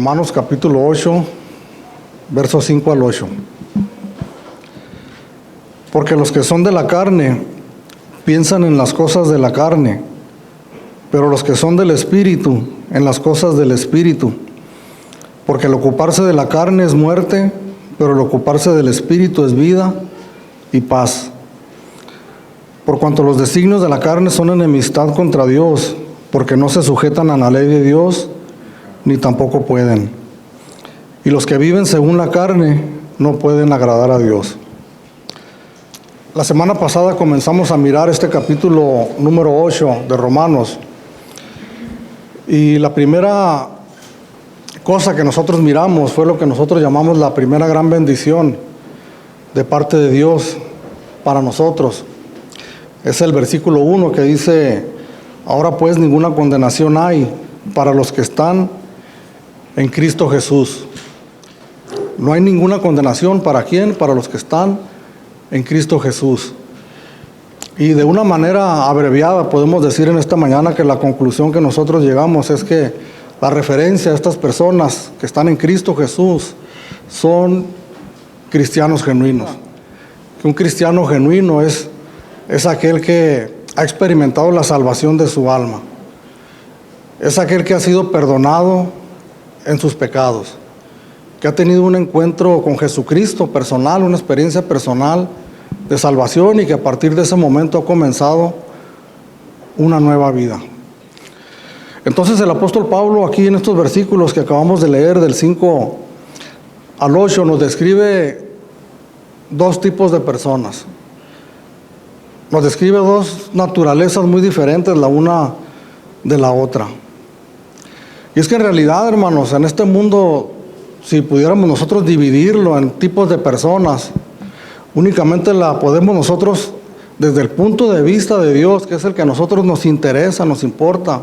Romanos capítulo 8, versos 5 al 8. Porque los que son de la carne piensan en las cosas de la carne, pero los que son del Espíritu, en las cosas del Espíritu. Porque el ocuparse de la carne es muerte, pero el ocuparse del Espíritu es vida y paz. Por cuanto los designios de la carne son enemistad contra Dios, porque no se sujetan a la ley de Dios, ni tampoco pueden. Y los que viven según la carne no pueden agradar a Dios. La semana pasada comenzamos a mirar este capítulo número 8 de Romanos. Y la primera cosa que nosotros miramos fue lo que nosotros llamamos la primera gran bendición de parte de Dios para nosotros. Es el versículo 1 que dice: ahora pues ninguna condenación hay para los que están en Cristo Jesús. No hay ninguna condenación. ¿Para quién? Para los que están en Cristo Jesús. Y de una manera abreviada podemos decir en esta mañana que la conclusión que nosotros llegamos es que la referencia a estas personas que están en Cristo Jesús son cristianos genuinos. Que un cristiano genuino es aquel que ha experimentado la salvación de su alma. Es aquel que ha sido perdonado en sus pecados, que ha tenido un encuentro con Jesucristo personal, una experiencia personal de salvación, y que a partir de ese momento ha comenzado una nueva vida. Entonces el apóstol Pablo aquí en estos versículos que acabamos de leer del 5 al 8 nos describe dos tipos de personas. Nos describe dos naturalezas muy diferentes la una de la otra. Y es que en realidad, hermanos, en este mundo, si pudiéramos nosotros dividirlo en tipos de personas, únicamente la podemos nosotros, desde el punto de vista de Dios, que es el que a nosotros nos interesa, nos importa,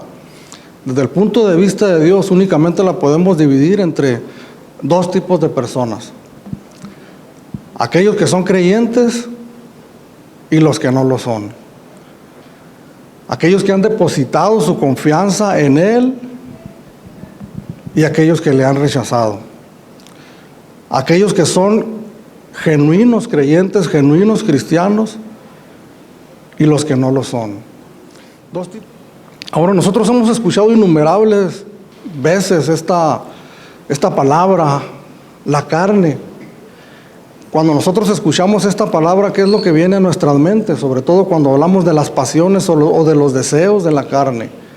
desde el punto de vista de Dios, únicamente la podemos dividir entre dos tipos de personas: aquellos que son creyentes y los que no lo son. Aquellos que han depositado su confianza en Él y aquellos que le han rechazado. Aquellos que son genuinos creyentes, genuinos cristianos, y los que no lo son. Dos tipos. Ahora, nosotros hemos escuchado innumerables veces esta palabra, la carne. Cuando nosotros escuchamos esta palabra, ¿qué es lo que viene a nuestras mentes? Sobre todo cuando hablamos de las pasiones o de los deseos de la carne.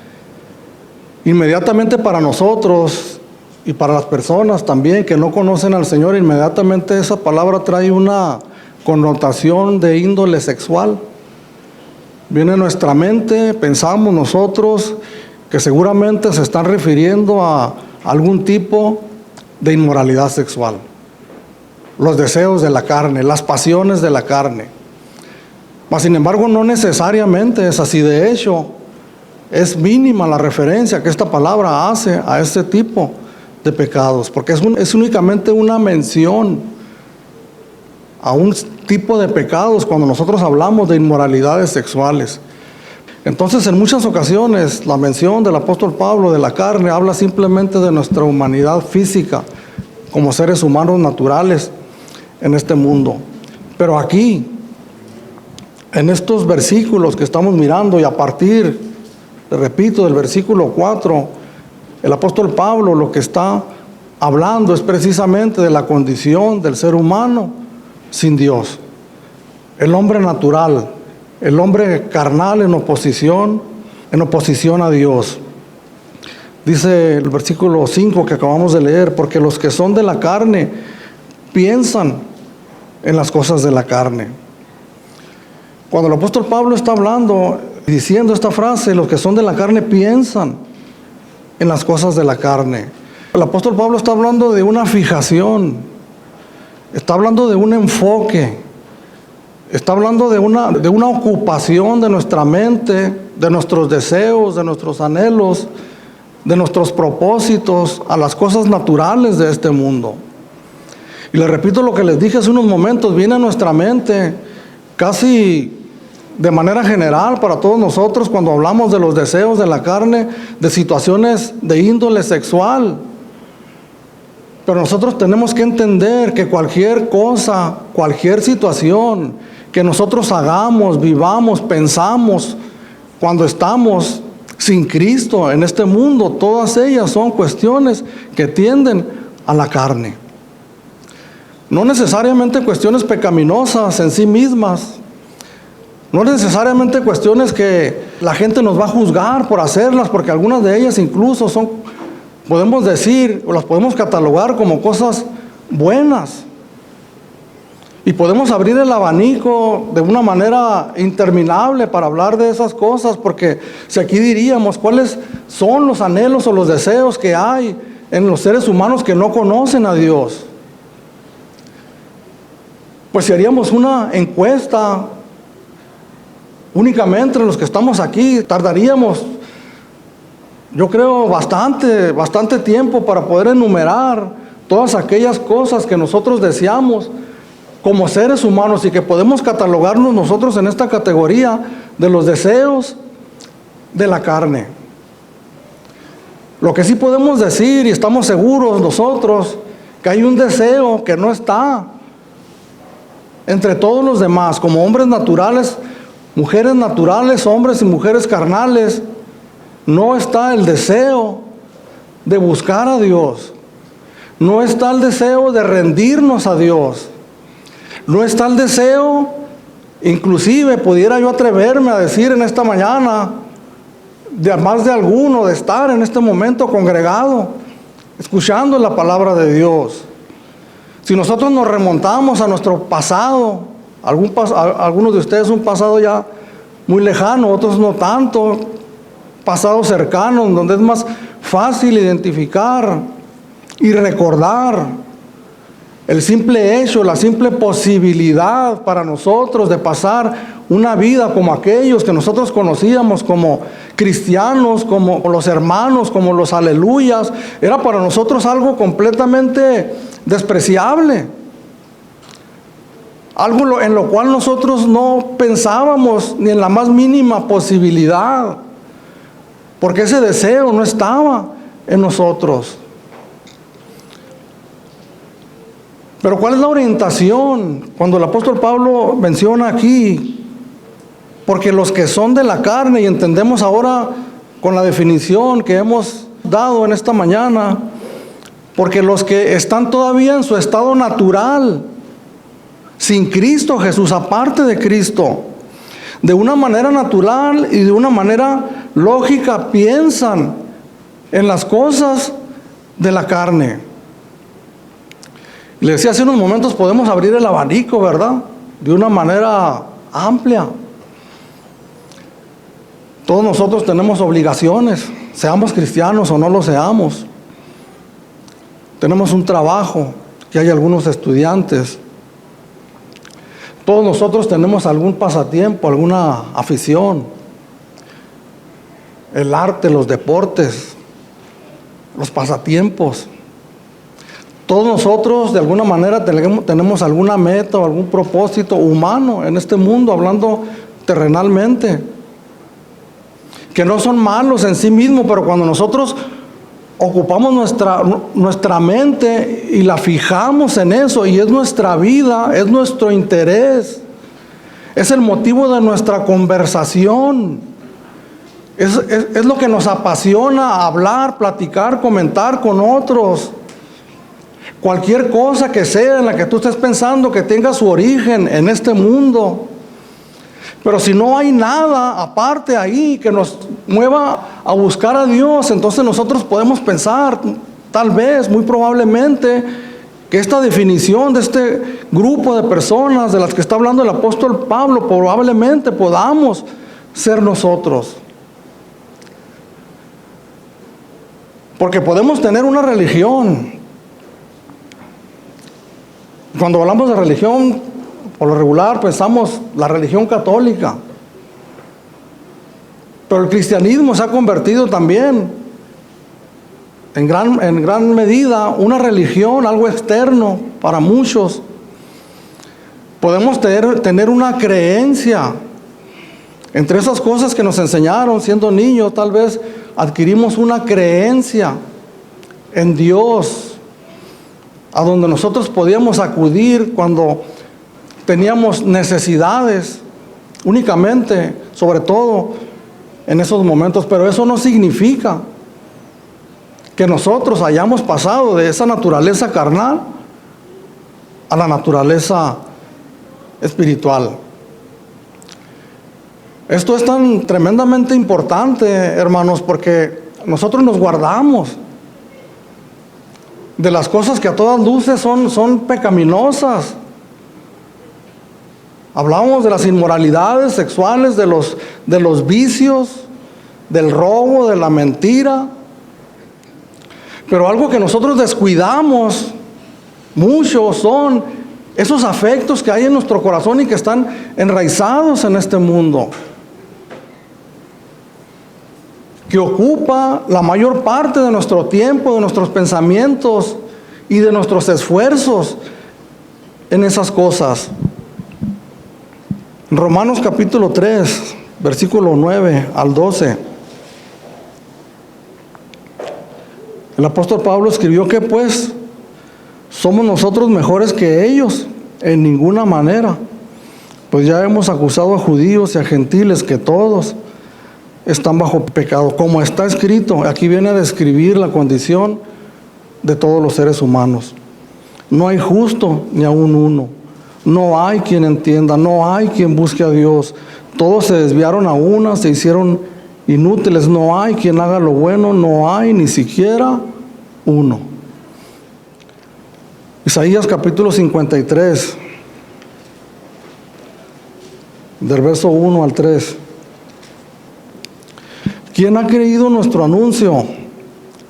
Inmediatamente para nosotros y para las personas también que no conocen al Señor, inmediatamente esa palabra trae una connotación de índole sexual. Viene a nuestra mente, pensamos nosotros que seguramente se están refiriendo a algún tipo de inmoralidad sexual. Los deseos de la carne, las pasiones de la carne. Mas sin embargo no necesariamente es así. De hecho, es mínima la referencia que esta palabra hace a este tipo de pecados, porque es únicamente una mención a un tipo de pecados cuando nosotros hablamos de inmoralidades sexuales. Entonces, en muchas ocasiones, la mención del apóstol Pablo de la carne habla simplemente de nuestra humanidad física como seres humanos naturales en este mundo. Pero aquí, en estos versículos que estamos mirando, y a partir, repito, del versículo 4, el apóstol Pablo lo que está hablando es precisamente de la condición del ser humano sin Dios. El hombre natural, el hombre carnal en oposición a Dios. Dice el versículo 5 que acabamos de leer: porque los que son de la carne piensan en las cosas de la carne. Cuando el apóstol Pablo está hablando, diciendo esta frase, los que son de la carne piensan en las cosas de la carne, el apóstol Pablo está hablando de una fijación, está hablando de un enfoque, está hablando de una ocupación de nuestra mente, de nuestros deseos, de nuestros anhelos, de nuestros propósitos a las cosas naturales de este mundo. Y les repito lo que les dije hace unos momentos, viene a nuestra mente casi de manera general para todos nosotros cuando hablamos de los deseos de la carne, de situaciones de índole sexual. Pero nosotros tenemos que entender que cualquier cosa, cualquier situación que nosotros hagamos, vivamos, pensamos, cuando estamos sin Cristo en este mundo, todas ellas son cuestiones que tienden a la carne. No necesariamente cuestiones pecaminosas en sí mismas, no necesariamente cuestiones que la gente nos va a juzgar por hacerlas, porque algunas de ellas incluso son, podemos decir, o las podemos catalogar como cosas buenas. Y podemos abrir el abanico de una manera interminable para hablar de esas cosas, porque si aquí diríamos cuáles son los anhelos o los deseos que hay en los seres humanos que no conocen a Dios, pues si haríamos una encuesta únicamente los que estamos aquí, tardaríamos, yo creo, bastante tiempo para poder enumerar todas aquellas cosas que nosotros deseamos como seres humanos y que podemos catalogarnos nosotros en esta categoría de los deseos de la carne. Lo que sí podemos decir, y estamos seguros nosotros, que hay un deseo que no está entre todos los demás, como hombres naturales, mujeres naturales, hombres y mujeres carnales, no está el deseo de buscar a Dios, no está el deseo de rendirnos a Dios, no está el deseo, inclusive pudiera yo atreverme a decir en esta mañana, de más de alguno, de estar en este momento congregado, escuchando la palabra de Dios. Si nosotros nos remontamos a nuestro pasado, algunos de ustedes un pasado ya muy lejano, otros no tanto, pasados cercanos, donde es más fácil identificar y recordar el simple hecho, la simple posibilidad para nosotros de pasar una vida como aquellos que nosotros conocíamos como cristianos, como los hermanos, como los aleluyas, era para nosotros algo completamente despreciable. Algo en lo cual nosotros no pensábamos ni en la más mínima posibilidad, porque ese deseo no estaba en nosotros. Pero ¿cuál es la orientación cuando el apóstol Pablo menciona aquí? Porque los que son de la carne, y entendemos ahora con la definición que hemos dado en esta mañana, porque los que están todavía en su estado natural, sin Cristo Jesús, aparte de Cristo, de una manera natural y de una manera lógica piensan en las cosas de la carne. Le decía hace unos momentos, podemos abrir el abanico, ¿verdad? De una manera amplia. Todos nosotros tenemos obligaciones, seamos cristianos o no lo seamos. Tenemos un trabajo, que hay algunos estudiantes. Todos nosotros tenemos algún pasatiempo, alguna afición. El arte, los deportes, los pasatiempos. Todos nosotros de alguna manera tenemos alguna meta o algún propósito humano en este mundo, hablando terrenalmente, que no son malos en sí mismos, pero cuando nosotros ocupamos nuestra mente y la fijamos en eso, y es nuestra vida, es nuestro interés, es el motivo de nuestra conversación, es lo que nos apasiona hablar, platicar, comentar con otros. Cualquier cosa que sea en la que tú estés pensando que tenga su origen en este mundo. Pero si no hay nada aparte ahí que nos mueva a buscar a Dios, entonces nosotros podemos pensar, tal vez, muy probablemente, que esta definición de este grupo de personas de las que está hablando el apóstol Pablo, probablemente podamos ser nosotros. Porque podemos tener una religión. Cuando hablamos de religión, por lo regular pensamos la religión católica. Pero el cristianismo se ha convertido también en gran medida una religión, algo externo para muchos. Podemos tener una creencia. Entre esas cosas que nos enseñaron siendo niños, tal vez adquirimos una creencia en Dios, a donde nosotros podíamos acudir cuando teníamos necesidades, únicamente, sobre todo en esos momentos. Pero eso no significa que nosotros hayamos pasado de esa naturaleza carnal a la naturaleza espiritual. Esto es tan tremendamente importante, hermanos, porque nosotros nos guardamos de las cosas que a todas luces son pecaminosas. Hablamos de las inmoralidades sexuales, de los vicios, del robo, de la mentira. Pero algo que nosotros descuidamos mucho son esos afectos que hay en nuestro corazón y que están enraizados en este mundo, que ocupa la mayor parte de nuestro tiempo, de nuestros pensamientos y de nuestros esfuerzos en esas cosas. Romanos capítulo 3, versículo 9 al 12. El apóstol Pablo escribió que pues somos nosotros mejores que ellos en ninguna manera, pues ya hemos acusado a judíos y a gentiles que todos están bajo pecado, como está escrito. Aquí viene a describir la condición de todos los seres humanos. No hay justo ni aun uno, no hay quien entienda, no hay quien busque a Dios. Todos se desviaron a una, se hicieron inútiles, no hay quien haga lo bueno, no hay ni siquiera uno. Isaías capítulo 53, del verso 1 al 3. ¿Quién ha creído nuestro anuncio?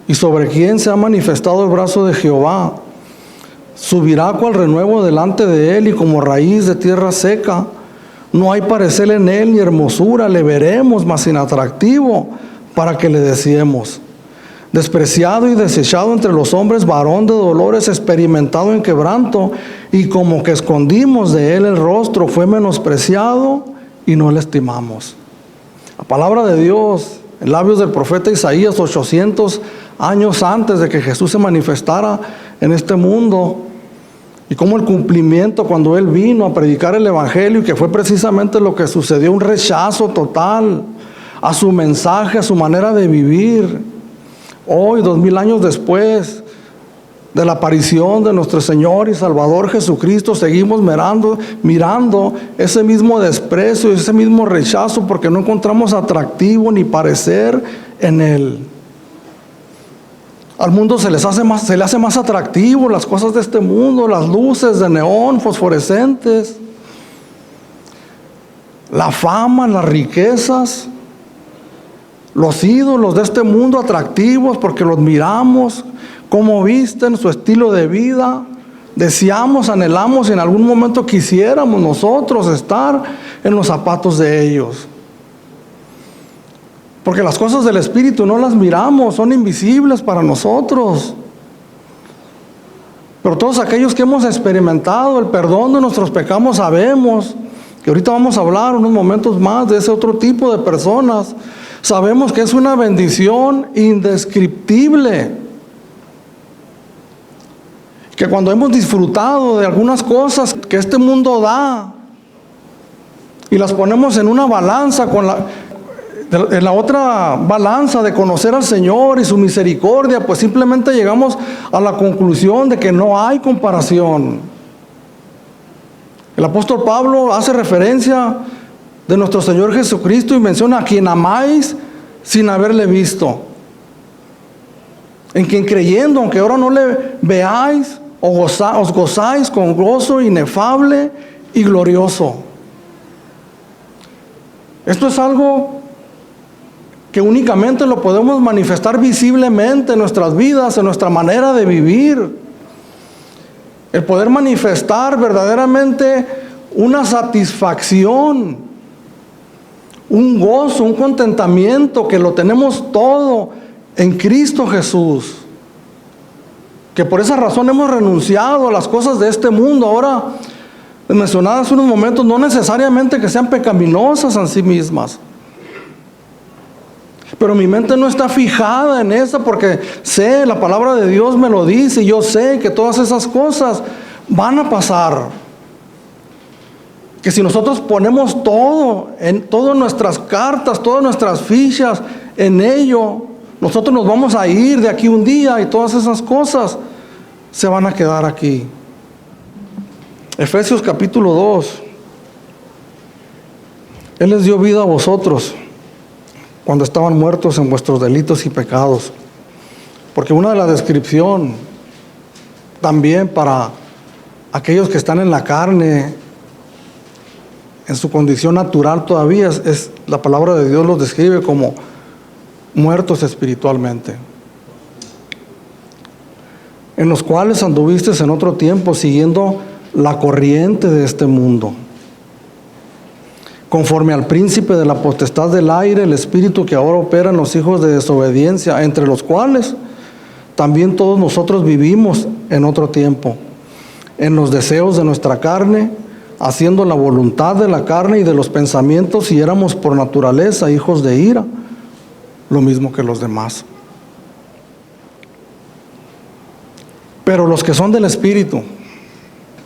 ¿Y sobre quién se ha manifestado el brazo de Jehová? Subirá cual renuevo delante de él y como raíz de tierra seca. No hay parecer en él ni hermosura, le veremos, mas sin atractivo, para que le deseemos. Despreciado y desechado entre los hombres, varón de dolores, experimentado en quebranto, y como que escondimos de él el rostro, fue menospreciado y no le estimamos. La palabra de Dios, en labios del profeta Isaías, 800 años antes de que Jesús se manifestara en este mundo, y como el cumplimiento cuando Él vino a predicar el Evangelio, y que fue precisamente lo que sucedió, un rechazo total a su mensaje, a su manera de vivir. Hoy, 2000 años después de la aparición de nuestro Señor y Salvador Jesucristo, seguimos mirando ese mismo desprecio, ese mismo rechazo, porque no encontramos atractivo ni parecer en Él. Al mundo se le hace más atractivo las cosas de este mundo, las luces de neón fosforescentes, la fama, las riquezas, los ídolos de este mundo atractivos porque los miramos, cómo visten, su estilo de vida. Deseamos, anhelamos y en algún momento quisiéramos nosotros estar en los zapatos de ellos. Porque las cosas del Espíritu no las miramos, son invisibles para nosotros. Pero todos aquellos que hemos experimentado el perdón de nuestros pecados sabemos, que ahorita vamos a hablar unos momentos más de ese otro tipo de personas, sabemos que es una bendición indescriptible. Que cuando hemos disfrutado de algunas cosas que este mundo da y las ponemos en una balanza en la otra balanza de conocer al Señor y su misericordia, pues simplemente llegamos a la conclusión de que no hay comparación. El apóstol Pablo hace referencia de nuestro Señor Jesucristo y menciona a quien amáis sin haberle visto, en quien creyendo, aunque ahora no le veáis, os gozáis con gozo inefable y glorioso. Esto es algo que únicamente lo podemos manifestar visiblemente en nuestras vidas, en nuestra manera de vivir. El poder manifestar verdaderamente una satisfacción, un gozo, un contentamiento, que lo tenemos todo en Cristo Jesús. Que por esa razón hemos renunciado a las cosas de este mundo. Ahora, mencionadas hace unos momentos, no necesariamente que sean pecaminosas en sí mismas, Pero mi mente no está fijada en eso porque sé, la palabra de Dios me lo dice, y yo sé que todas esas cosas van a pasar. Que si nosotros ponemos todo en todas nuestras cartas, todas nuestras fichas en ello, nosotros nos vamos a ir de aquí un día y todas esas cosas se van a quedar aquí. Efesios capítulo 2. Él les dio vida a vosotros cuando estaban muertos en vuestros delitos y pecados. Porque una de las descripciones también para aquellos que están en la carne, en su condición natural todavía, es la palabra de Dios los describe como muertos espiritualmente, en los cuales anduviste en otro tiempo siguiendo la corriente de este mundo, conforme al príncipe de la potestad del aire, el espíritu que ahora opera en los hijos de desobediencia, entre los cuales también todos nosotros vivimos en otro tiempo, en los deseos de nuestra carne, haciendo la voluntad de la carne y de los pensamientos, y éramos por naturaleza hijos de ira, lo mismo que los demás. Pero los que son del Espíritu,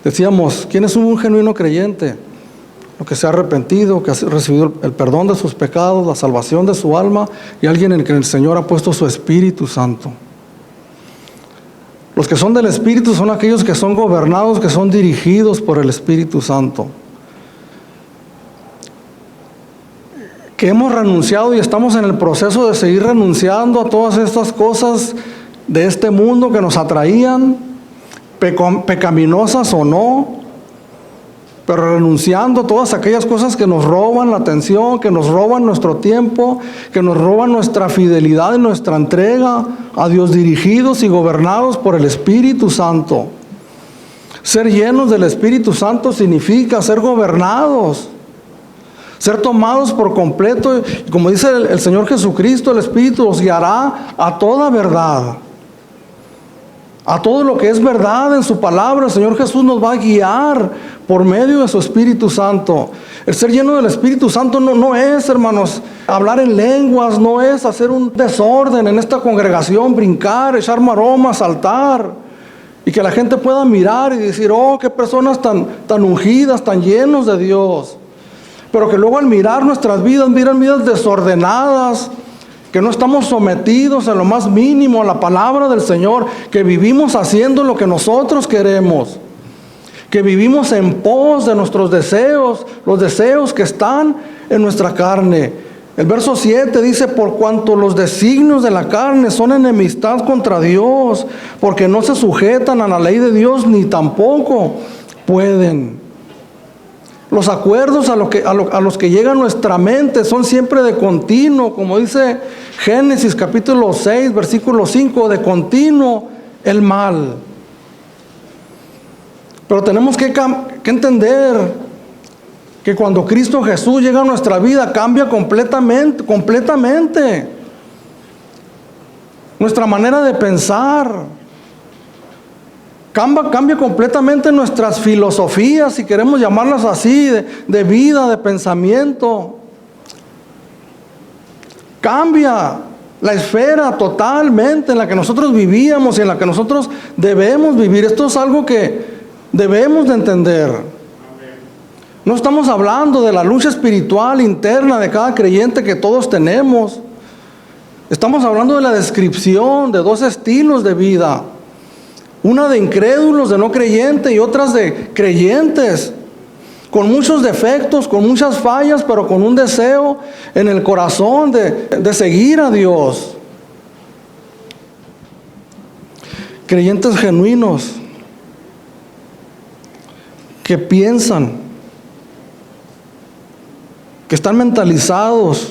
decíamos, ¿quién es un genuino creyente? Lo que se ha arrepentido, que ha recibido el perdón de sus pecados, la salvación de su alma, y alguien en el que el Señor ha puesto su Espíritu Santo. Los que son del Espíritu son aquellos que son gobernados, que son dirigidos por el Espíritu Santo. Que hemos renunciado y estamos en el proceso de seguir renunciando a todas estas cosas de este mundo que nos atraían, pecaminosas o no, pero renunciando a todas aquellas cosas que nos roban la atención, que nos roban nuestro tiempo, que nos roban nuestra fidelidad y nuestra entrega a Dios, dirigidos y gobernados por el Espíritu Santo. Ser llenos del Espíritu Santo significa ser gobernados, ser tomados por completo, y como dice el Señor Jesucristo, el Espíritu os guiará a toda verdad. A todo lo que es verdad en su palabra, el Señor Jesús nos va a guiar por medio de su Espíritu Santo. El ser lleno del Espíritu Santo no es, hermanos, hablar en lenguas, no es hacer un desorden en esta congregación, brincar, echar maromas, saltar, y que la gente pueda mirar y decir, oh, qué personas tan ungidas, tan llenos de Dios. Pero que luego al mirar nuestras vidas, miran vidas desordenadas, que no estamos sometidos en lo más mínimo a la palabra del Señor, que vivimos haciendo lo que nosotros queremos, que vivimos en pos de nuestros deseos, los deseos que están en nuestra carne. El verso 7 dice, por cuanto los designios de la carne son enemistad contra Dios, porque no se sujetan a la ley de Dios, ni tampoco pueden. Los acuerdos a los que llega nuestra mente son siempre de continuo, como dice Génesis capítulo 6, versículo 5, de continuo el mal. Pero tenemos que entender que cuando Cristo Jesús llega a nuestra vida, cambia completamente nuestra manera de pensar. Cambia completamente nuestras filosofías, si queremos llamarlas así, de vida, de pensamiento. Cambia la esfera totalmente en la que nosotros vivíamos y en la que nosotros debemos vivir. Esto es algo que debemos de entender. No estamos hablando de la lucha espiritual interna de cada creyente que todos tenemos. Estamos hablando de la descripción de dos estilos de vida. Una de incrédulos, de no creyentes, y otras de creyentes, con muchos defectos, con muchas fallas, pero con un deseo en el corazón de seguir a Dios. Creyentes genuinos, que piensan, que están mentalizados,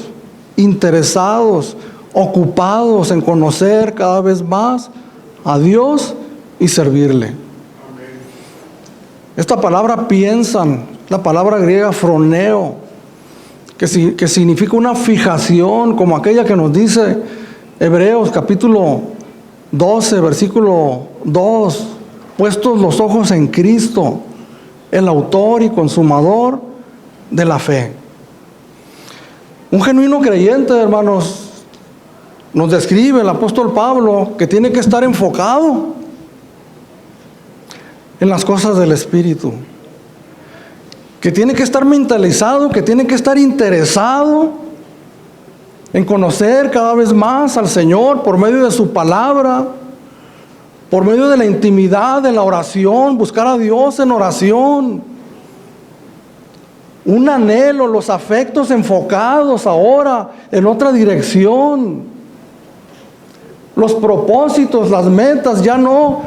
interesados, ocupados en conocer cada vez más a Dios y servirle. Esta palabra piensan, la palabra griega froneo, que significa una fijación, como aquella que nos dice Hebreos capítulo 12, versículo 2, puestos los ojos en Cristo, el autor y consumador de la fe. Un genuino creyente, hermanos, nos describe el apóstol Pablo que tiene que estar enfocado en las cosas del Espíritu, que tiene que estar mentalizado, que tiene que estar interesado en conocer cada vez más al Señor por medio de su palabra, por medio de la intimidad, de la oración, buscar a Dios en oración. Un anhelo, los afectos enfocados ahora en otra dirección. Los propósitos, las metas, ya no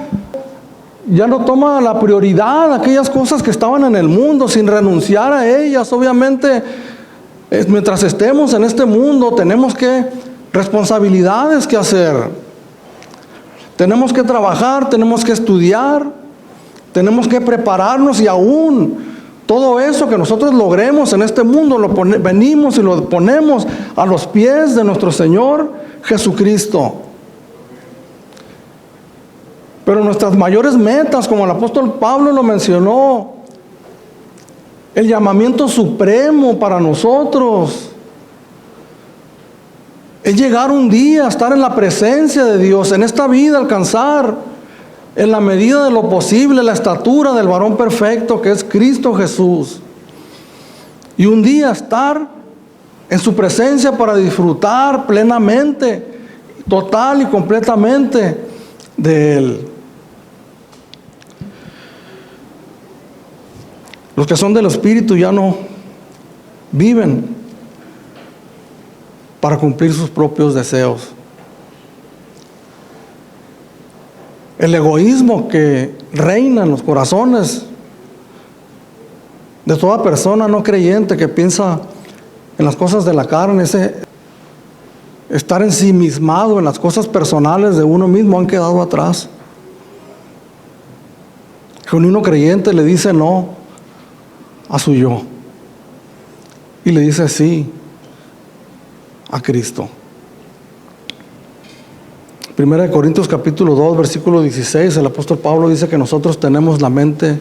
toma la prioridad aquellas cosas que estaban en el mundo, sin renunciar a ellas. Obviamente, mientras estemos en este mundo, tenemos responsabilidades que hacer. Tenemos que trabajar, tenemos que estudiar, tenemos que prepararnos, y aún todo eso que nosotros logremos en este mundo venimos y lo ponemos a los pies de nuestro Señor Jesucristo. Pero nuestras mayores metas, como el apóstol Pablo lo mencionó, el llamamiento supremo para nosotros es llegar un día a estar en la presencia de Dios, en esta vida alcanzar en la medida de lo posible la estatura del varón perfecto que es Cristo Jesús, y un día estar en su presencia para disfrutar plenamente, total y completamente de Él. Los que son del Espíritu ya no viven para cumplir sus propios deseos. El egoísmo que reina en los corazones de toda persona no creyente que piensa en las cosas de la carne, ese estar ensimismado en las cosas personales de uno mismo, han quedado atrás. Genuino creyente le dice no a su yo y le dice sí a Cristo. Primera de Corintios capítulo 2, versículo 16, el apóstol Pablo dice que nosotros tenemos la mente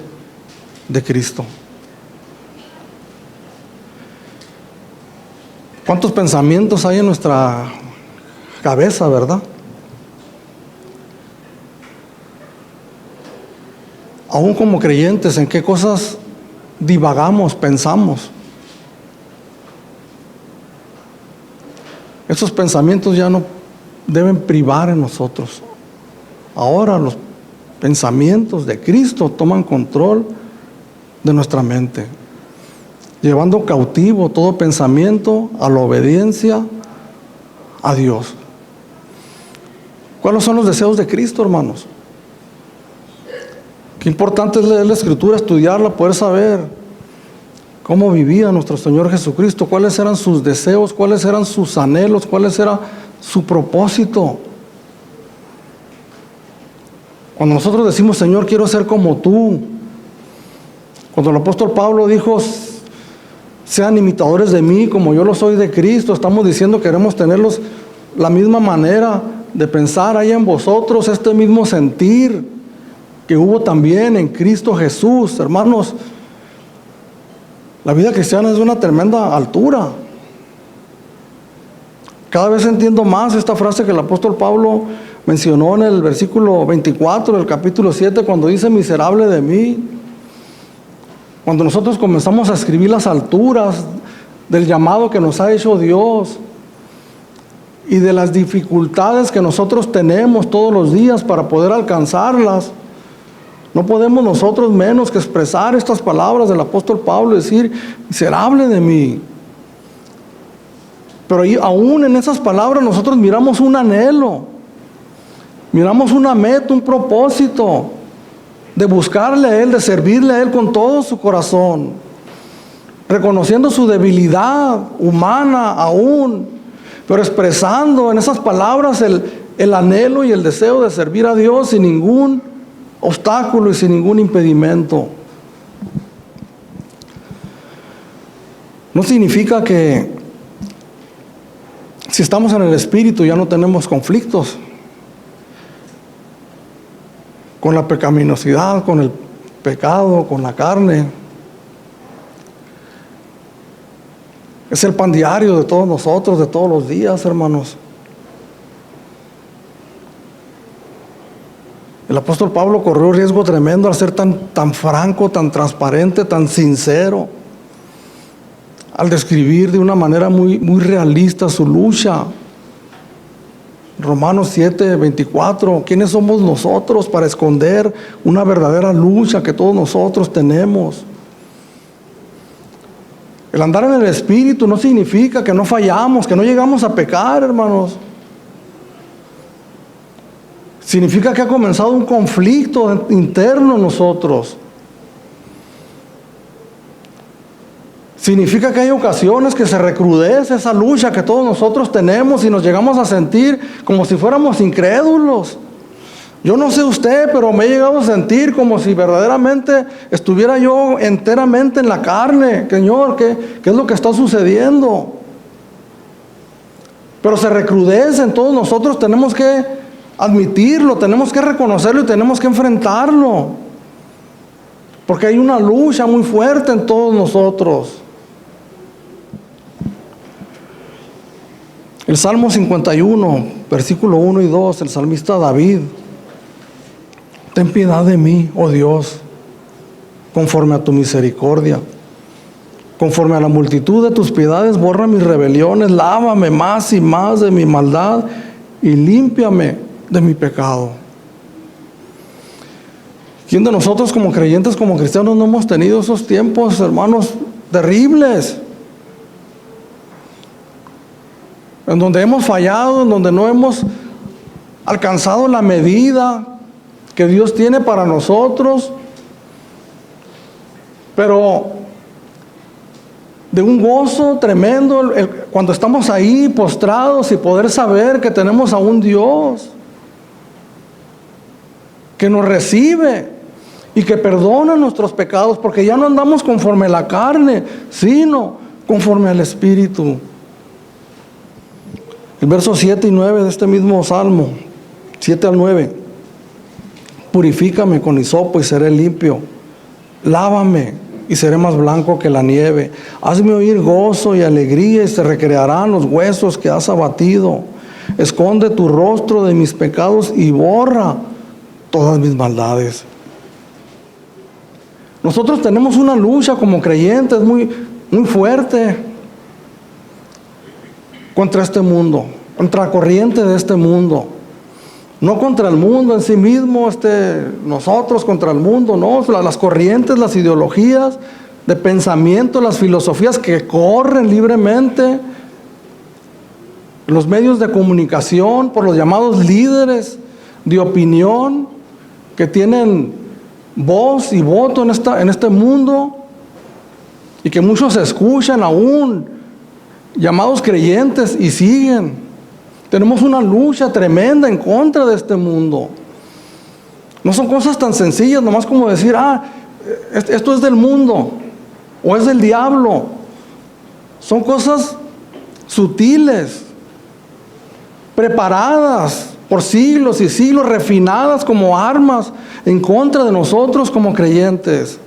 de Cristo. ¿Cuántos pensamientos hay en nuestra cabeza, verdad? Aún como creyentes, ¿en qué cosas divagamos, pensamos? Esos pensamientos ya no deben privar en nosotros. Ahora los pensamientos de Cristo toman control de nuestra mente, llevando cautivo todo pensamiento a la obediencia a Dios. ¿Cuáles son los deseos de Cristo, hermanos? Qué importante es leer la Escritura, estudiarla, poder saber cómo vivía nuestro Señor Jesucristo, cuáles eran sus deseos, cuáles eran sus anhelos, cuál era su propósito. Cuando nosotros decimos, Señor, quiero ser como tú, cuando el apóstol Pablo dijo, sean imitadores de mí como yo lo soy de Cristo, estamos diciendo queremos tenerlos la misma manera de pensar ahí en vosotros, este mismo sentir que hubo también en Cristo Jesús. Hermanos, la vida cristiana es de una tremenda altura. Cada vez entiendo más esta frase que el apóstol Pablo mencionó en el versículo 24 del capítulo 7, cuando dice, miserable de mí. Cuando nosotros comenzamos a escribir las alturas del llamado que nos ha hecho Dios y de las dificultades que nosotros tenemos todos los días para poder alcanzarlas, no podemos nosotros menos que expresar estas palabras del apóstol Pablo y decir, miserable de mí. Pero aún en esas palabras nosotros miramos un anhelo, miramos una meta, un propósito de buscarle a Él, de servirle a Él con todo su corazón, reconociendo su debilidad humana aún, pero expresando en esas palabras el anhelo y el deseo de servir a Dios sin ningún obstáculo y sin ningún impedimento. No significa que si estamos en el Espíritu ya no tenemos conflictos con la pecaminosidad, con el pecado, con la carne. Es el pan diario de todos nosotros, de todos los días, hermanos. El apóstol Pablo corrió un riesgo tremendo al ser tan franco, tan transparente, tan sincero, al describir de una manera muy realista su lucha. Romanos 7:24, ¿quiénes somos nosotros para esconder una verdadera lucha que todos nosotros tenemos? El andar en el Espíritu no significa que no fallamos, que no llegamos a pecar, hermanos. Significa que ha comenzado un conflicto interno en nosotros. Significa que hay ocasiones que se recrudece esa lucha que todos nosotros tenemos y nos llegamos a sentir como si fuéramos incrédulos. Yo no sé usted, pero me he llegado a sentir como si verdaderamente estuviera yo enteramente en la carne. Señor, ¿qué es lo que está sucediendo? Pero se recrudece en todos nosotros, tenemos que admitirlo, tenemos que reconocerlo y tenemos que enfrentarlo. Porque hay una lucha muy fuerte en todos nosotros. El Salmo 51, versículo 1 y 2, el salmista David: ten piedad de mí, oh Dios, conforme a tu misericordia. Conforme a la multitud de tus piedades, borra mis rebeliones, lávame más y más de mi maldad y límpiame de mi pecado. ¿Quién de nosotros como creyentes, como cristianos, no hemos tenido esos tiempos, hermanos, terribles? En donde hemos fallado, en donde no hemos alcanzado la medida que Dios tiene para nosotros, pero de un gozo tremendo cuando estamos ahí postrados y poder saber que tenemos a un Dios que nos recibe y que perdona nuestros pecados, porque ya no andamos conforme a la carne, sino conforme al Espíritu. El verso 7 y 9 de este mismo Salmo, 7 al 9: purifícame con hisopo y seré limpio, lávame y seré más blanco que la nieve. Hazme oír gozo y alegría y se recrearán los huesos que has abatido. Esconde tu rostro de mis pecados y borra todas mis maldades. Nosotros tenemos una lucha como creyentes muy fuerte contra este mundo, contra la corriente de este mundo. No contra el mundo en sí mismo, nosotros contra el mundo, no. Las corrientes, las ideologías de pensamiento, las filosofías que corren libremente, los medios de comunicación, por los llamados líderes de opinión que tienen voz y voto en este mundo, y que muchos escuchan aún, llamados creyentes, y siguen. Tenemos una lucha tremenda en contra de este mundo. No son cosas tan sencillas, nomás como decir, esto es del mundo, o es del diablo. Son cosas sutiles, preparadas por siglos y siglos, refinadas como armas en contra de nosotros como creyentes.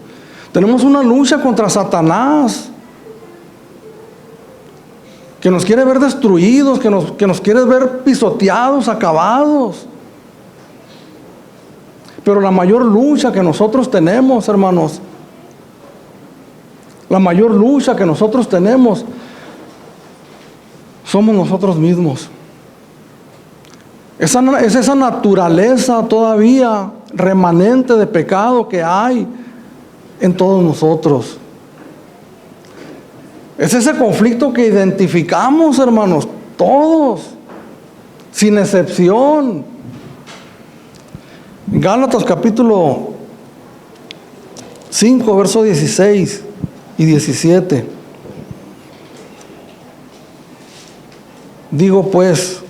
Tenemos una lucha contra Satanás, que nos quiere ver destruidos, que nos quiere ver pisoteados, acabados. Pero la mayor lucha que nosotros tenemos, hermanos, la mayor lucha que nosotros tenemos somos nosotros mismos. Es esa naturaleza todavía remanente de pecado que hay en todos nosotros. Es ese conflicto que identificamos, hermanos, todos, sin excepción. Gálatas capítulo 5, versos 16 y 17. Digo pues,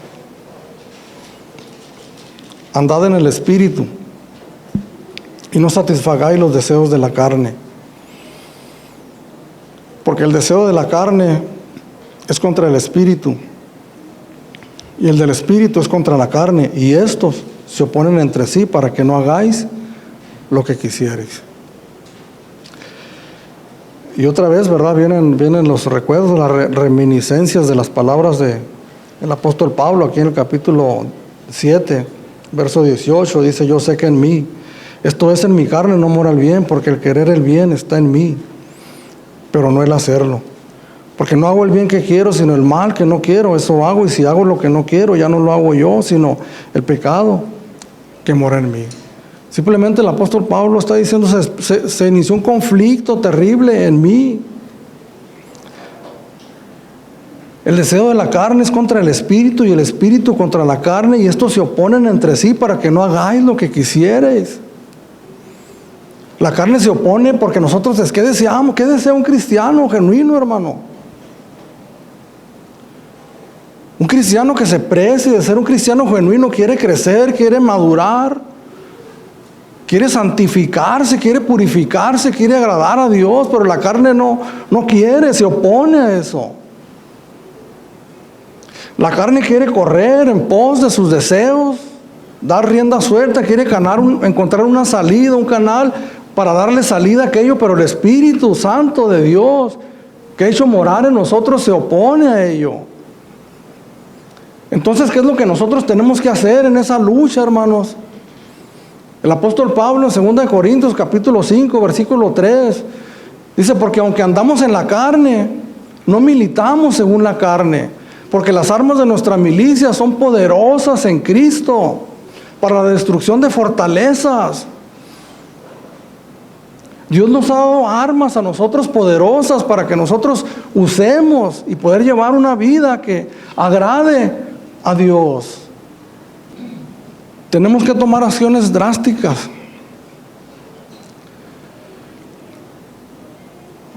andad en el Espíritu y no satisfagáis los deseos de la carne. Porque el deseo de la carne es contra el Espíritu, y el del Espíritu es contra la carne, y estos se oponen entre sí para que no hagáis lo que quisierais. Y otra vez, ¿verdad? Vienen los recuerdos, las reminiscencias de las palabras del apóstol Pablo aquí en el capítulo 7 Verso 18 dice: yo sé que en mí, esto es, en mi carne no mora el bien, porque el querer el bien está en mí, pero no el hacerlo. Porque no hago el bien que quiero, sino el mal que no quiero, eso hago. Y si hago lo que no quiero, ya no lo hago yo, sino el pecado que mora en mí. Simplemente el apóstol Pablo está diciendo, se inició un conflicto terrible en mí. El deseo de la carne es contra el espíritu, y el espíritu contra la carne, y estos se oponen entre sí para que no hagáis lo que quisierais. La carne se opone porque nosotros ¿qué deseamos? ¿Qué desea un cristiano genuino, hermano? Un cristiano que se precie de ser un cristiano genuino quiere crecer, quiere madurar, quiere santificarse, quiere purificarse, quiere agradar a Dios, pero la carne no quiere, se opone a eso. La carne quiere correr en pos de sus deseos, dar rienda suelta, quiere encontrar una salida, un canal para darle salida a aquello, pero el Espíritu Santo de Dios, que ha hecho morar en nosotros, se opone a ello. Entonces, ¿qué es lo que nosotros tenemos que hacer en esa lucha, hermanos? El apóstol Pablo en 2 Corintios capítulo 5, versículo 3, dice: porque aunque andamos en la carne, no militamos según la carne, porque las armas de nuestra milicia son poderosas en Cristo para la destrucción de fortalezas. Dios nos ha dado armas a nosotros poderosas para que nosotros usemos y poder llevar una vida que agrade a Dios. Tenemos que tomar acciones drásticas.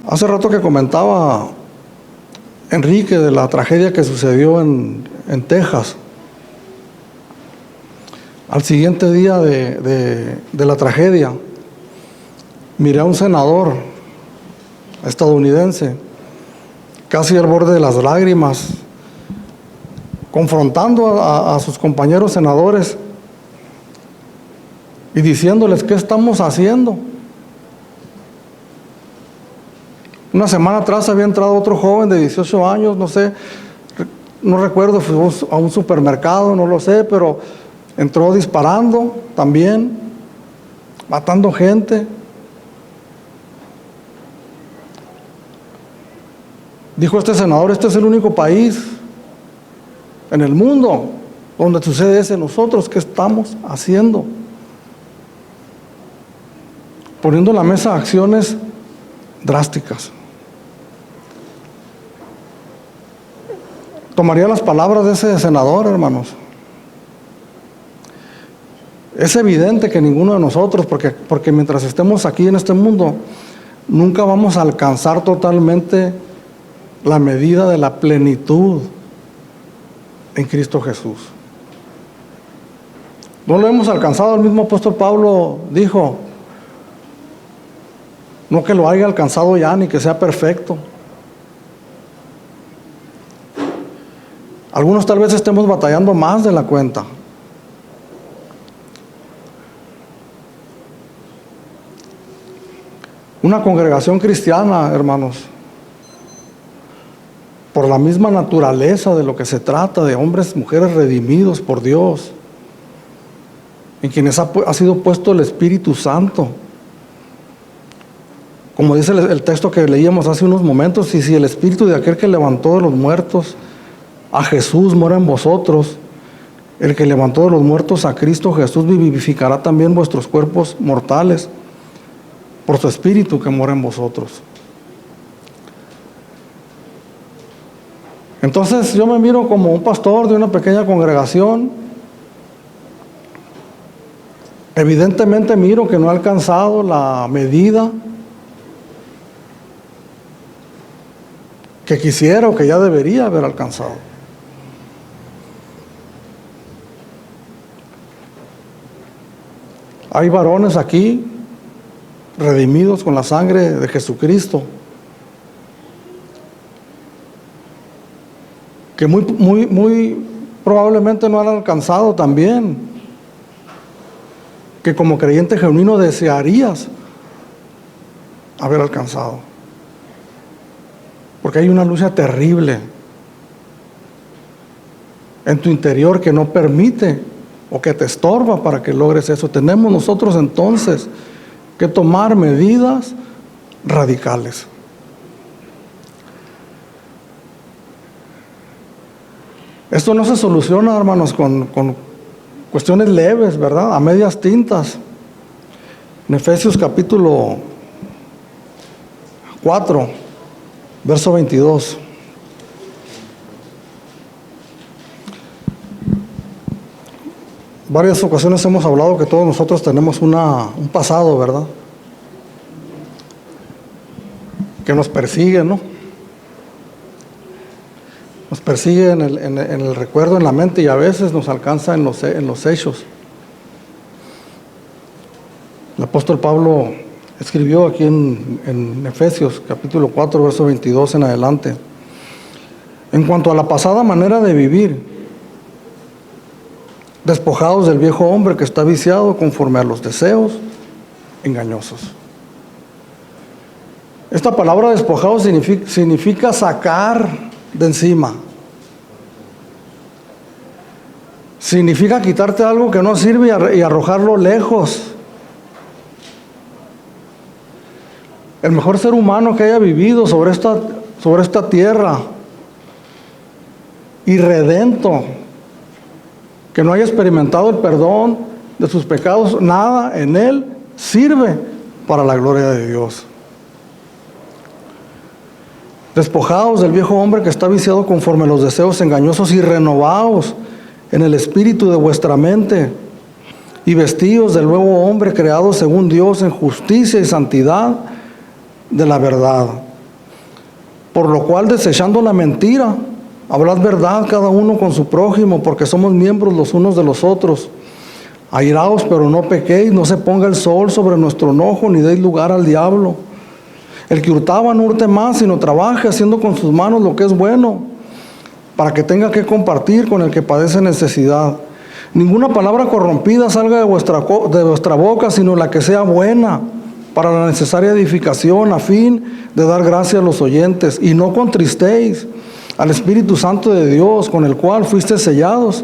Hace rato que comentaba Enrique de la tragedia que sucedió en Texas. Al siguiente día de la tragedia, miré a un senador estadounidense, casi al borde de las lágrimas, confrontando a sus compañeros senadores y diciéndoles: ¿qué estamos haciendo? Una semana atrás había entrado otro joven de 18 años, no recuerdo, fue a un supermercado, no lo sé, pero entró disparando también, matando gente. Dijo este senador: este es el único país en el mundo donde sucede eso. Nosotros, ¿qué estamos haciendo? Poniendo en la mesa acciones drásticas. Tomaría las palabras de ese senador, hermanos. Es evidente que ninguno de nosotros, porque mientras estemos aquí en este mundo, nunca vamos a alcanzar totalmente la medida de la plenitud en Cristo Jesús. No lo hemos alcanzado. El mismo apóstol Pablo dijo: no que lo haya alcanzado ya, ni que sea perfecto. Algunos tal vez estemos batallando más de la cuenta. Una congregación cristiana, hermanos, por la misma naturaleza de lo que se trata, de hombres, mujeres redimidos por Dios, en quienes ha sido puesto el Espíritu Santo. Como dice el texto que leíamos hace unos momentos: y si el Espíritu de aquel que levantó de los muertos a Jesús mora en vosotros, el que levantó de los muertos a Cristo Jesús vivificará también vuestros cuerpos mortales por su Espíritu que mora en vosotros. Entonces yo me miro como un pastor de una pequeña congregación. Evidentemente miro que no he alcanzado la medida que quisiera o que ya debería haber alcanzado. Hay varones aquí redimidos con la sangre de Jesucristo que muy probablemente no han alcanzado también, que como creyente genuino desearías haber alcanzado, porque hay una lucha terrible en tu interior que no permite o que te estorba para que logres eso. Tenemos nosotros entonces que tomar medidas radicales. Esto no se soluciona, hermanos, con cuestiones leves, ¿verdad? A medias tintas. En Efesios capítulo 4, verso 22. Varias ocasiones hemos hablado que todos nosotros tenemos un pasado, ¿verdad? Que nos persigue, ¿no? Nos persigue en el recuerdo, en la mente, y a veces nos alcanza en los hechos. El apóstol Pablo escribió aquí en Efesios capítulo 4, verso 22 en adelante: en cuanto a la pasada manera de vivir, despojados del viejo hombre que está viciado conforme a los deseos engañosos. Esta palabra despojados significa sacar de encima. Significa quitarte algo que no sirve y arrojarlo lejos. El mejor ser humano que haya vivido sobre esta tierra, irredento, que no haya experimentado el perdón de sus pecados, nada en él sirve para la gloria de Dios. Despojados del viejo hombre que está viciado conforme a los deseos engañosos y renovados en el espíritu de vuestra mente, y vestidos del nuevo hombre creado según Dios en justicia y santidad de la verdad. Por lo cual, desechando la mentira, hablad verdad cada uno con su prójimo, porque somos miembros los unos de los otros. Airaos, pero no pequéis, no se ponga el sol sobre nuestro enojo, ni deis lugar al diablo. El que hurtaba no hurte más, sino trabaje haciendo con sus manos lo que es bueno, para que tenga que compartir con el que padece necesidad. Ninguna palabra corrompida salga de vuestra boca, sino la que sea buena, para la necesaria edificación, a fin de dar gracia a los oyentes. Y no contristéis al Espíritu Santo de Dios, con el cual fuisteis sellados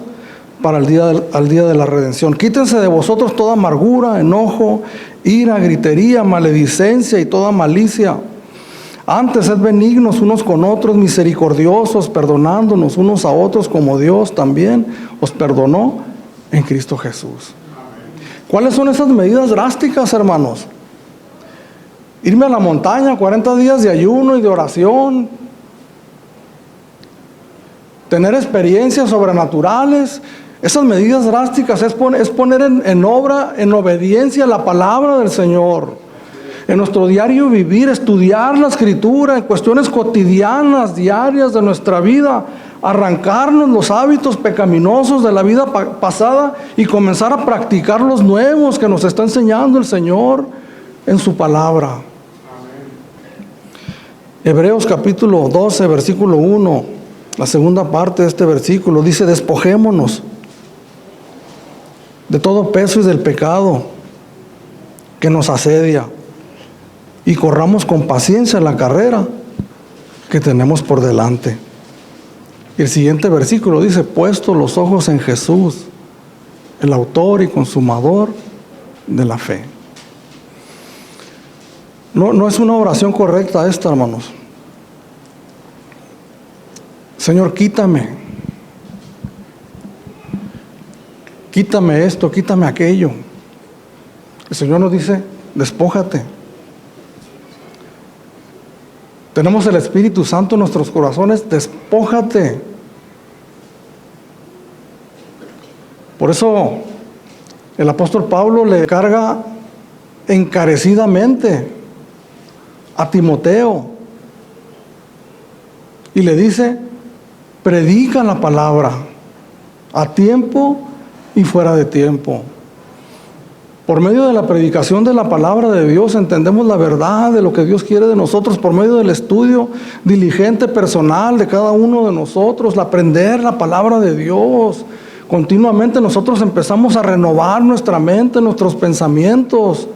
para al día de la redención. Quítense de vosotros toda amargura, enojo, ira, gritería, maledicencia y toda malicia. Antes, sed benignos unos con otros, misericordiosos, perdonándonos unos a otros, como Dios también os perdonó en Cristo Jesús. ¿Cuáles son esas medidas drásticas, hermanos? Irme a la montaña, 40 días de ayuno y de oración, tener experiencias sobrenaturales. Esas medidas drásticas es poner en obra, en obediencia la palabra del Señor. En nuestro diario vivir, estudiar la Escritura en cuestiones cotidianas, diarias de nuestra vida, arrancarnos los hábitos pecaminosos de la vida pasada y comenzar a practicar los nuevos que nos está enseñando el Señor en su palabra. Hebreos capítulo 12, versículo 1, la segunda parte de este versículo dice: despojémonos de todo peso y del pecado que nos asedia, y corramos con paciencia la carrera que tenemos por delante. Y el siguiente versículo dice: puesto los ojos en Jesús, el autor y consumador de la fe. No es una oración correcta esta, hermanos. Señor, quítame esto, quítame aquello. El Señor nos dice: despójate. Tenemos el Espíritu Santo en nuestros corazones, despójate. Por eso el apóstol Pablo le carga encarecidamente a Timoteo y le dice: predica la palabra a tiempo y fuera de tiempo. Por medio de la predicación de la palabra de Dios entendemos la verdad de lo que Dios quiere de nosotros, por medio del estudio diligente personal de cada uno de nosotros, el aprender la palabra de Dios. Continuamente nosotros empezamos a renovar nuestra mente, nuestros pensamientos,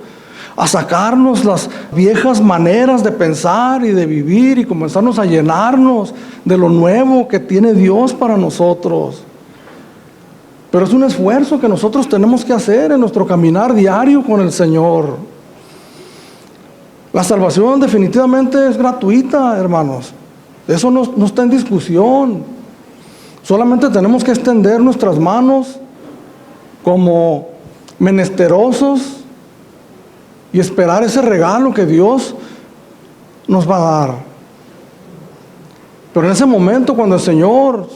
a sacarnos las viejas maneras de pensar y de vivir y comenzarnos a llenarnos de lo nuevo que tiene Dios para nosotros. Pero es un esfuerzo que nosotros tenemos que hacer en nuestro caminar diario con el Señor. La salvación definitivamente es gratuita, hermanos. Eso no está en discusión. Solamente tenemos que extender nuestras manos como menesterosos y esperar ese regalo que Dios nos va a dar. Pero en ese momento, cuando el Señor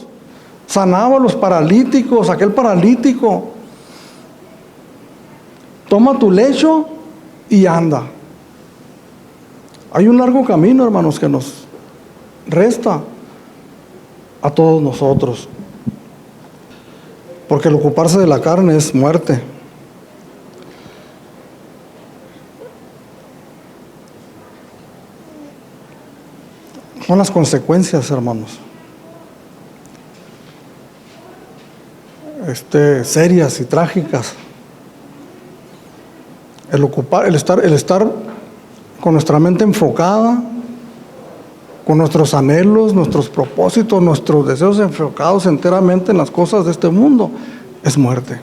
sanaba a los paralíticos, aquel paralítico, toma tu lecho y anda. Hay un largo camino, hermanos, que nos resta a todos nosotros, porque el ocuparse de la carne es muerte. Son las consecuencias, hermanos, serias y trágicas. El estar con nuestra mente enfocada, con nuestros anhelos, nuestros propósitos, nuestros deseos enfocados enteramente en las cosas de este mundo, es muerte.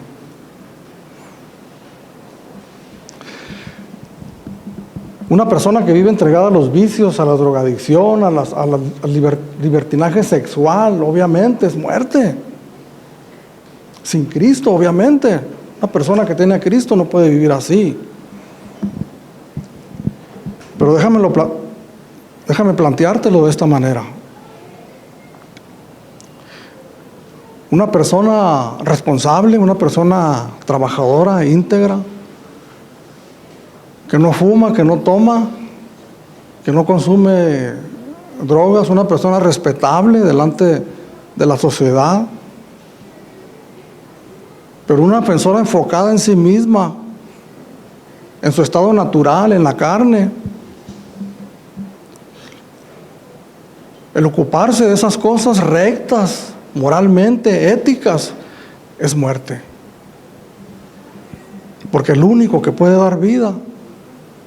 Una persona que vive entregada a los vicios, a la drogadicción, al libertinaje sexual, obviamente es muerte. Sin Cristo, obviamente. Una persona que tiene a Cristo no puede vivir así. Pero déjame planteártelo de esta manera. Una persona responsable, una persona trabajadora, íntegra, que no fuma, que no toma, que no consume drogas, una persona respetable delante de la sociedad, pero una persona enfocada en sí misma, en su estado natural, en la carne. El ocuparse de esas cosas rectas, moralmente, éticas, es muerte. Porque el único que puede dar vida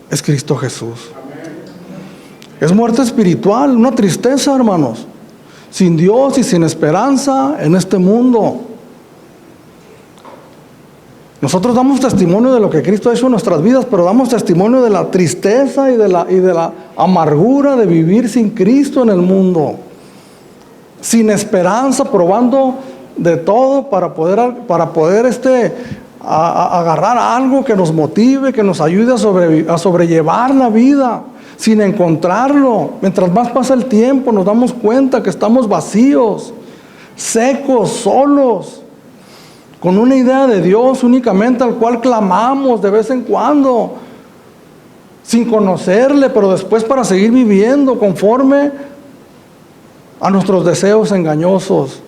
es Cristo Jesús. Es muerte espiritual, una tristeza, hermanos. Sin Dios y sin esperanza en este mundo. Nosotros damos testimonio de lo que Cristo ha hecho en nuestras vidas, pero damos testimonio de la tristeza y de la amargura de vivir sin Cristo en el mundo. Sin esperanza, probando de todo para poder agarrar algo que nos motive, que nos ayude a sobrellevar la vida, sin encontrarlo. Mientras más pasa el tiempo, nos damos cuenta que estamos vacíos, secos, solos, con una idea de Dios únicamente al cual clamamos de vez en cuando, sin conocerle, pero después para seguir viviendo conforme a nuestros deseos engañosos.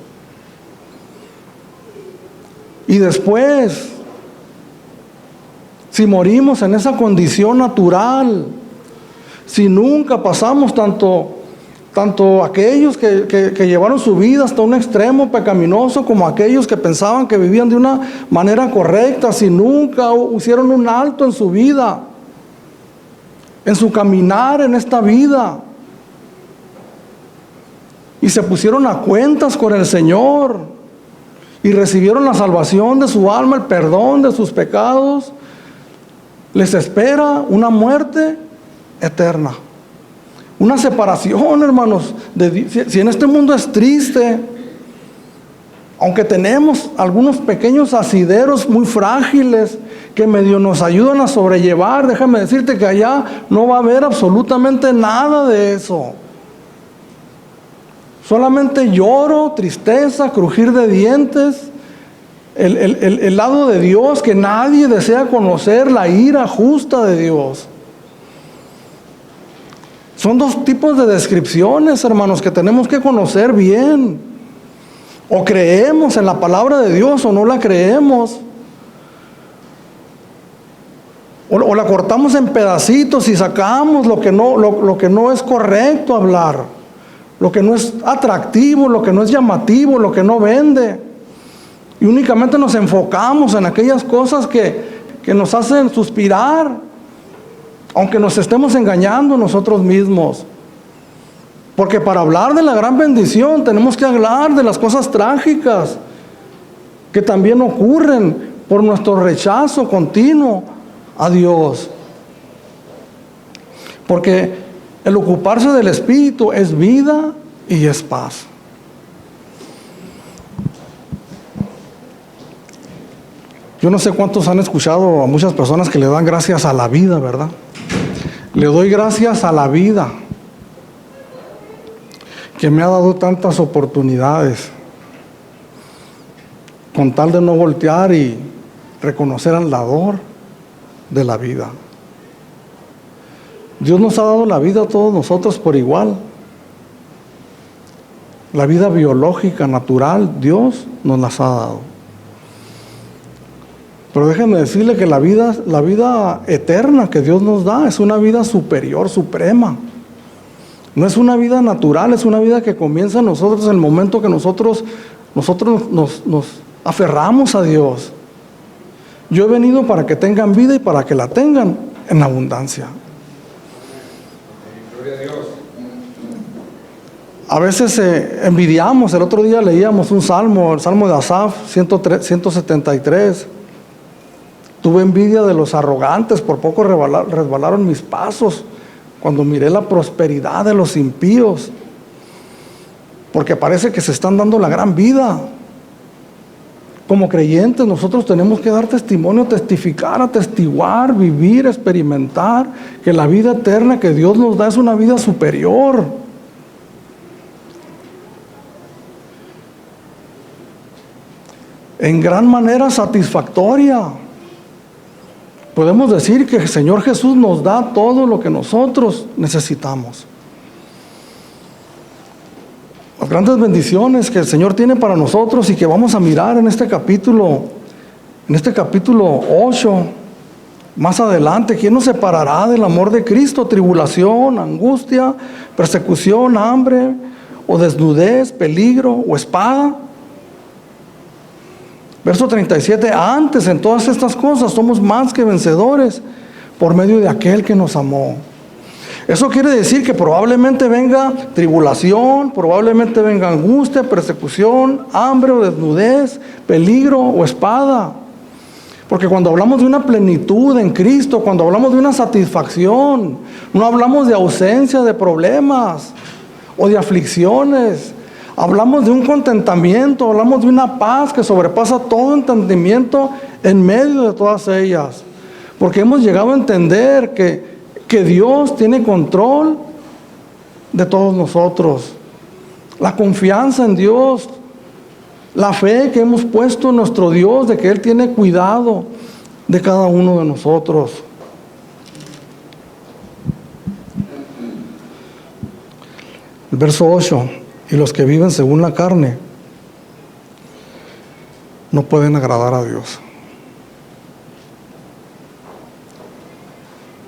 Y después, si morimos en esa condición natural, si nunca pasamos tanto aquellos que llevaron su vida hasta un extremo pecaminoso como aquellos que pensaban que vivían de una manera correcta, si nunca hicieron un alto en su vida, en su caminar en esta vida, y se pusieron a cuentas con el Señor y recibieron la salvación de su alma, el perdón de sus pecados, les espera una muerte eterna. Una separación, hermanos. Si en este mundo es triste, aunque tenemos algunos pequeños asideros muy frágiles que medio nos ayudan a sobrellevar, déjame decirte que allá no va a haber absolutamente nada de eso. Solamente lloro, tristeza, crujir de dientes, el lado de Dios que nadie desea conocer, la ira justa de Dios. Son dos tipos de descripciones, hermanos, que tenemos que conocer bien. O creemos en la palabra de Dios o no la creemos. O la cortamos en pedacitos y sacamos lo que no es correcto hablar, lo que no es atractivo, lo que no es llamativo, lo que no vende. Y únicamente nos enfocamos en aquellas cosas que nos hacen suspirar, aunque nos estemos engañando nosotros mismos. Porque para hablar de la gran bendición tenemos que hablar de las cosas trágicas que también ocurren por nuestro rechazo continuo a Dios. Porque el ocuparse del Espíritu es vida y es paz. Yo no sé cuántos han escuchado a muchas personas que le dan gracias a la vida, ¿verdad? Le doy gracias a la vida que me ha dado tantas oportunidades, con tal de no voltear y reconocer al dador de la vida. Dios nos ha dado la vida a todos nosotros por igual. La vida biológica, natural, Dios nos las ha dado. Pero déjenme decirle que la vida eterna que Dios nos da es una vida superior, suprema. No es una vida natural, es una vida que comienza en nosotros en el momento que nosotros nos aferramos a Dios. Yo he venido para que tengan vida y para que la tengan en abundancia. A veces envidiamos. El otro día leíamos un salmo, el salmo de Asaf, 173. Tuve envidia de los arrogantes, por poco resbalaron mis pasos cuando miré la prosperidad de los impíos, porque parece que se están dando la gran vida. Como creyentes nosotros tenemos que dar testimonio, testificar, atestiguar, vivir, experimentar que la vida eterna que Dios nos da es una vida superior. En gran manera satisfactoria. Podemos decir que el Señor Jesús nos da todo lo que nosotros necesitamos. Las grandes bendiciones que el Señor tiene para nosotros y que vamos a mirar en este capítulo 8, más adelante. ¿Quién nos separará del amor de Cristo? Tribulación, angustia, persecución, hambre, o desnudez, peligro, o espada. Verso 37, antes en todas estas cosas somos más que vencedores por medio de aquel que nos amó. Eso quiere decir que probablemente venga tribulación, probablemente venga angustia, persecución, hambre o desnudez, peligro o espada. Porque cuando hablamos de una plenitud en Cristo, cuando hablamos de una satisfacción, no hablamos de ausencia de problemas o de aflicciones. Hablamos de un contentamiento, hablamos de una paz que sobrepasa todo entendimiento en medio de todas ellas. Porque hemos llegado a entender que Dios tiene control de todos nosotros. La confianza en Dios, la fe que hemos puesto en nuestro Dios, de que Él tiene cuidado de cada uno de nosotros. El verso 8. Y los que viven según la carne no pueden agradar a Dios.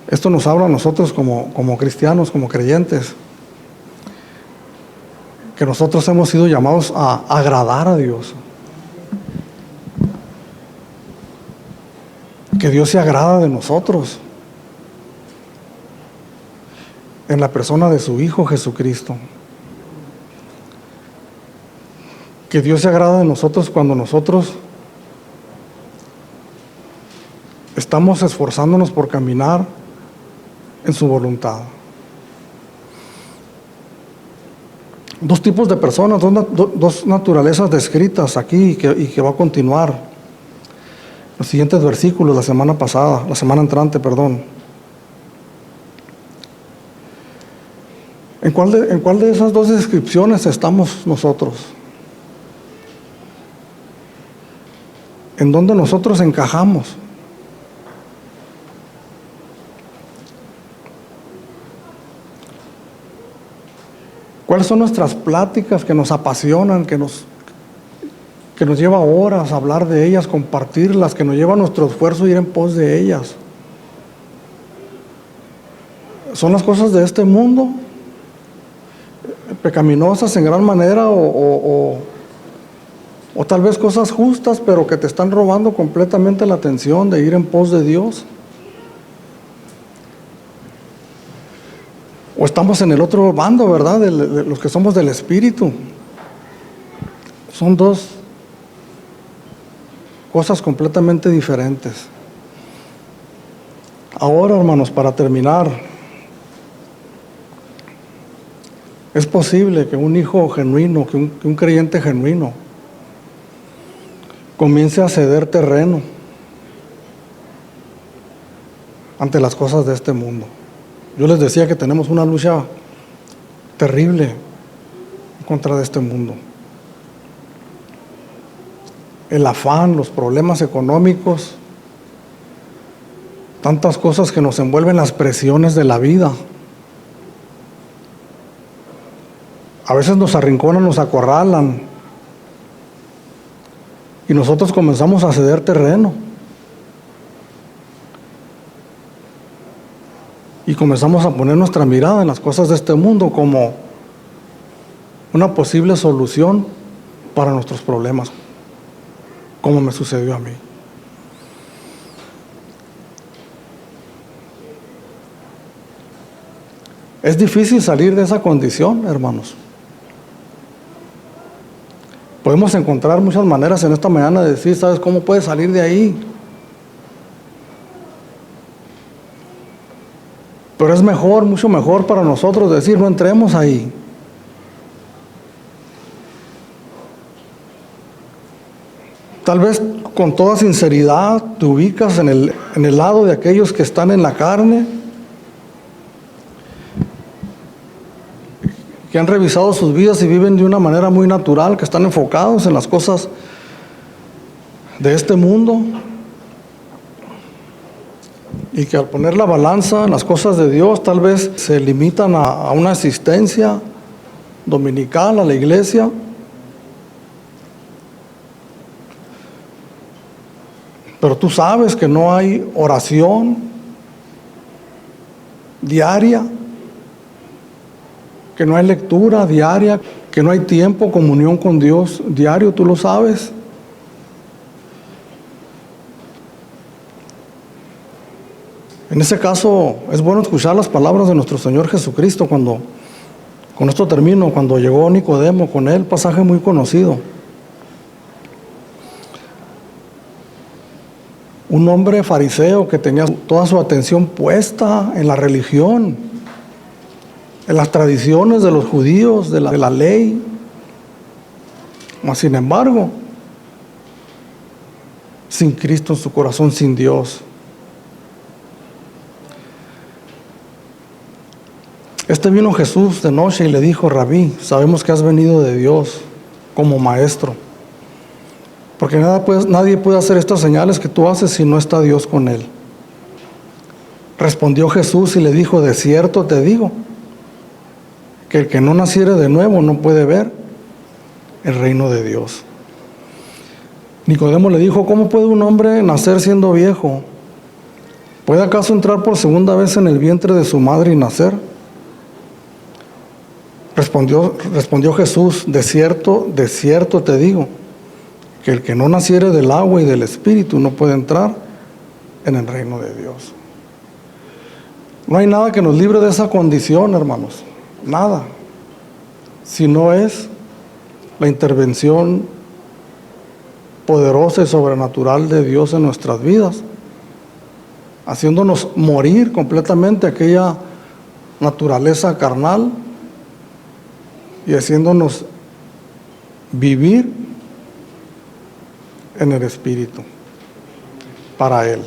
Esto nos habla a nosotros como cristianos, como creyentes, que nosotros hemos sido llamados a agradar a Dios. Que Dios se agrada de nosotros en la persona de su Hijo Jesucristo. Que Dios se agrada de nosotros cuando nosotros estamos esforzándonos por caminar en su voluntad. Dos tipos de personas, dos naturalezas descritas aquí y que va a continuar. Los siguientes versículos, la semana entrante. ¿En cuál de esas dos descripciones estamos nosotros? ¿En dónde nosotros encajamos? ¿Cuáles son nuestras pláticas que nos apasionan, que nos lleva horas hablar de ellas, compartirlas, que nos lleva nuestro esfuerzo ir en pos de ellas? ¿Son las cosas de este mundo? ¿Pecaminosas en gran manera o tal vez cosas justas, pero que te están robando completamente la atención de ir en pos de Dios? ¿O estamos en el otro bando, verdad? De los que somos del Espíritu. Son dos cosas completamente diferentes. Ahora, hermanos, para terminar, es posible que un hijo genuino, que un creyente genuino, comience a ceder terreno ante las cosas de este mundo. Yo les decía que tenemos una lucha terrible en contra de este mundo. El afán, los problemas económicos, tantas cosas que nos envuelven, las presiones de la vida. A veces nos arrinconan, nos acorralan y nosotros comenzamos a ceder terreno y comenzamos a poner nuestra mirada en las cosas de este mundo como una posible solución para nuestros problemas, como me sucedió a mí. Es difícil salir de esa condición, hermanos. Podemos encontrar muchas maneras en esta mañana de decir, ¿sabes cómo puedes salir de ahí? Pero es mejor, mucho mejor para nosotros decir, no entremos ahí. Tal vez con toda sinceridad te ubicas en el lado de aquellos que están en la carne, que han revisado sus vidas y viven de una manera muy natural, que están enfocados en las cosas de este mundo y que al poner la balanza en las cosas de Dios tal vez se limitan a una asistencia dominical a la iglesia. Pero tú sabes que no hay oración diaria, que no hay lectura diaria, que no hay tiempo, comunión con Dios diario, tú lo sabes. En ese caso es bueno escuchar las palabras de nuestro Señor Jesucristo con esto termino, cuando llegó Nicodemo con él, pasaje muy conocido. Un hombre fariseo que tenía toda su atención puesta en la religión, en las tradiciones de los judíos, de la ley. Mas sin embargo, sin Cristo en su corazón, sin Dios. Vino Jesús de noche y le dijo, Rabí, sabemos que has venido de Dios como maestro, porque nadie puede hacer estas señales que tú haces si no está Dios con él. Respondió Jesús y le dijo, de cierto te digo, que el que no naciere de nuevo no puede ver el reino de Dios. Nicodemo le dijo, ¿cómo puede un hombre nacer siendo viejo? ¿Puede acaso entrar por segunda vez en el vientre de su madre y nacer? Respondió Jesús, de cierto te digo, que el que no naciere del agua y del Espíritu no puede entrar en el reino de Dios. No hay nada que nos libre de esa condición, hermanos. Nada. Si no es la intervención poderosa y sobrenatural de Dios en nuestras vidas, haciéndonos morir completamente aquella naturaleza carnal y haciéndonos vivir en el Espíritu para Él.